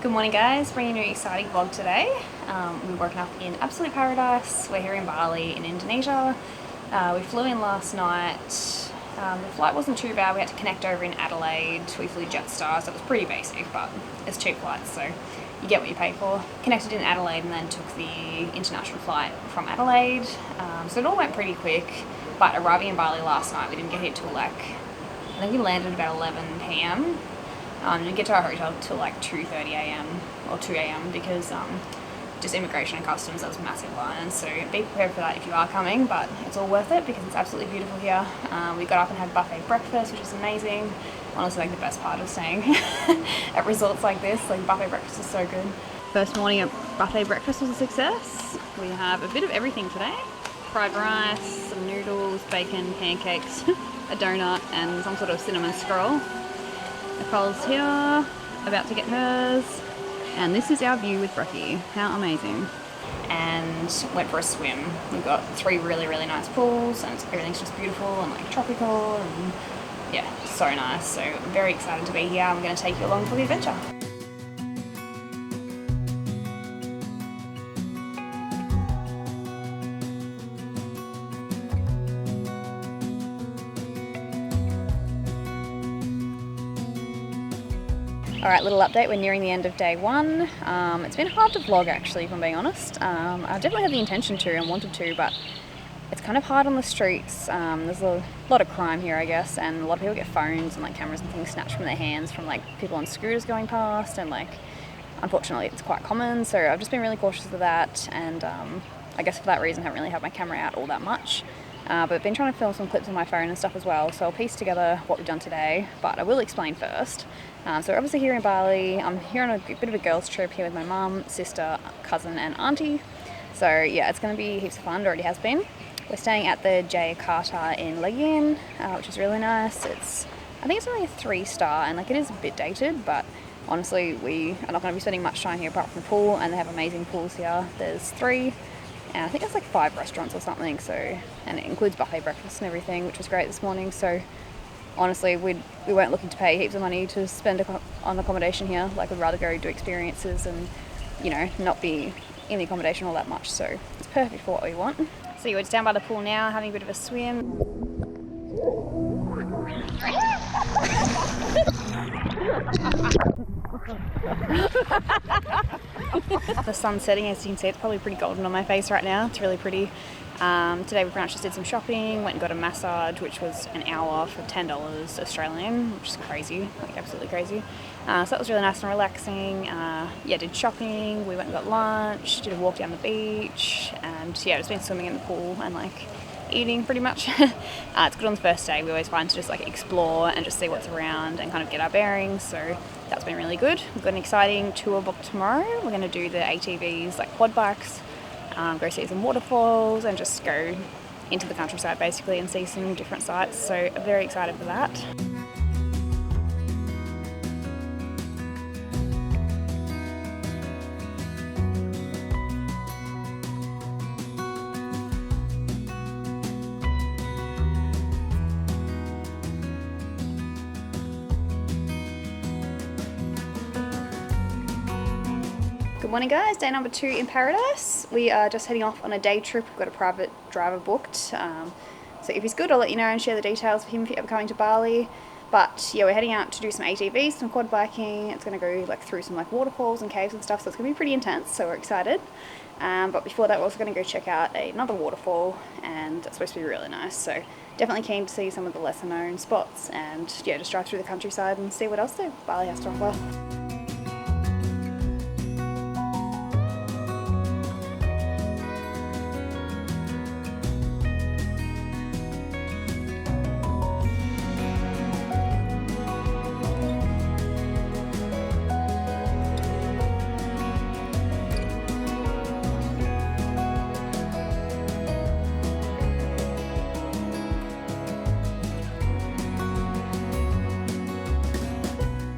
Good morning guys, bringing you an exciting vlog today. We're woken up in absolute paradise. We're here in Bali in Indonesia. We flew in last night. The flight wasn't too bad. We had to connect over in Adelaide. We flew Jetstar, so it was pretty basic, but it's cheap flights, so you get what you pay for. Connected in Adelaide and then took the international flight from Adelaide. So it all went pretty quick, but arriving in Bali last night, we didn't get here till I think we landed about 11 p.m. Didn't get to our hotel till 2:30 a.m. or 2 a.m. because just immigration and customs, there was massive lines. So be prepared for that if you are coming, but it's all worth it because it's absolutely beautiful here. We got up and had buffet breakfast, which is amazing. Honestly, the best part of staying at resorts like this, buffet breakfast is so good. First morning at buffet breakfast was a success. We have a bit of everything today. Fried rice, some noodles, bacon, pancakes, a donut, and some sort of cinnamon scroll. Nicole's here, about to get hers, and this is our view with Brekkie. How amazing. And went for a swim. We've got 3 really nice pools, and everything's just beautiful and tropical, and yeah, so nice. So I'm very excited to be here. I'm going to take you along for the adventure. Alright, little update, we're nearing the end of day 1. It's been hard to vlog actually, if I'm being honest. I definitely had the intention to and wanted to, but it's kind of hard on the streets. There's a lot of crime here, I guess, and a lot of people get phones and cameras and things snatched from their hands from people on scooters going past, and unfortunately it's quite common, so I've just been really cautious of that, and I guess for that reason I haven't really had my camera out all that much. But I've been trying to film some clips on my phone and stuff as well, so I'll piece together what we've done today, but I will explain first. So we're obviously here in Bali. I'm here on a bit of a girls trip here with my mum, sister, cousin and auntie. So yeah, it's going to be heaps of fun. It already has been. We're staying at the Jayakarta in Legian, which is really nice. I think it's only a 3-star, and it is a bit dated, but honestly we are not going to be spending much time here apart from the pool, and they have amazing pools here. There's 3. And I think there's 5 restaurants or something, so, and it includes buffet breakfast and everything, which was great this morning. So honestly, we weren't looking to pay heaps of money to spend on accommodation here. We'd rather go do experiences and, not be in the accommodation all that much. So it's perfect for what we want. So we're just down by the pool now, having a bit of a swim. The sun's setting, as you can see. It's probably pretty golden on my face right now. It's really pretty. Today we pretty much just did some shopping, went and got a massage, which was an hour for $10 Australian, which is crazy, absolutely crazy. So that was really nice and relaxing. Did shopping, we went and got lunch, did a walk down the beach, and just been swimming in the pool and eating pretty much. It's good on the first day. We always find to just explore and just see what's around and kind of get our bearings, so that's been really good. We've got an exciting tour booked tomorrow. We're going to do the ATVs, quad bikes, go see some waterfalls and just go into the countryside basically and see some different sites, so I'm very excited for that. Good morning guys, day number 2 in paradise. We are just heading off on a day trip. We've got a private driver booked. So if he's good, I'll let you know and share the details of him if you're ever coming to Bali. But yeah, we're heading out to do some ATVs, some quad biking. It's going to go through some waterfalls and caves and stuff, so it's going to be pretty intense, so we're excited. But before that, we're also going to go check out another waterfall, and it's supposed to be really nice. So definitely keen to see some of the lesser known spots, and just drive through the countryside and see what else Bali has to offer.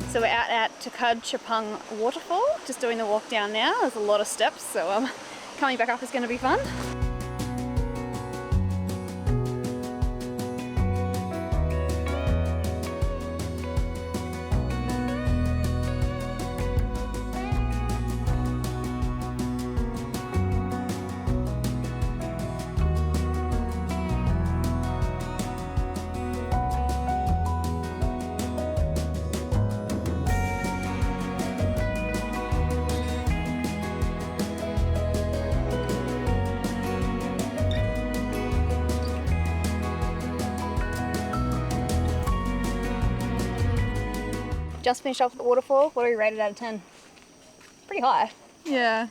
So we're out at Tukad Cepung Waterfall, just doing the walk down now. There's a lot of steps, so coming back up is going to be fun. just finished off at the waterfall. What are we rated out of 10? Pretty high. Yeah.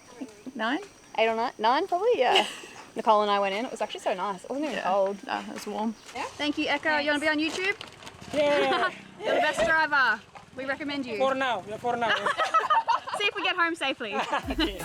9? 8 or 9? 9 probably, yeah. Nicole and I went in. It was actually so nice. It wasn't even cold. No, it was warm. Yeah. Thank you, Echo. You want to be on YouTube? Yeah. You're the best driver. We recommend you. For now. Yeah, for now. See if we get home safely. Okay.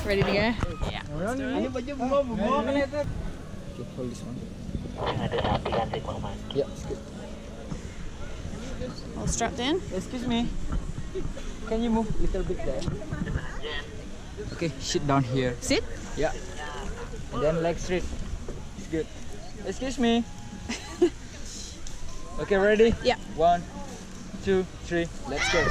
Ready to go? Ini baju bawa kelihatan. Okay, hold this one. Yeah, it's good. All strapped in? Excuse me. Can you move a little bit there? Okay, sit down here. Sit? Yeah. And then leg straight. It's good. Excuse me. Okay, ready? Yeah. 1, 2, 3. Let's go.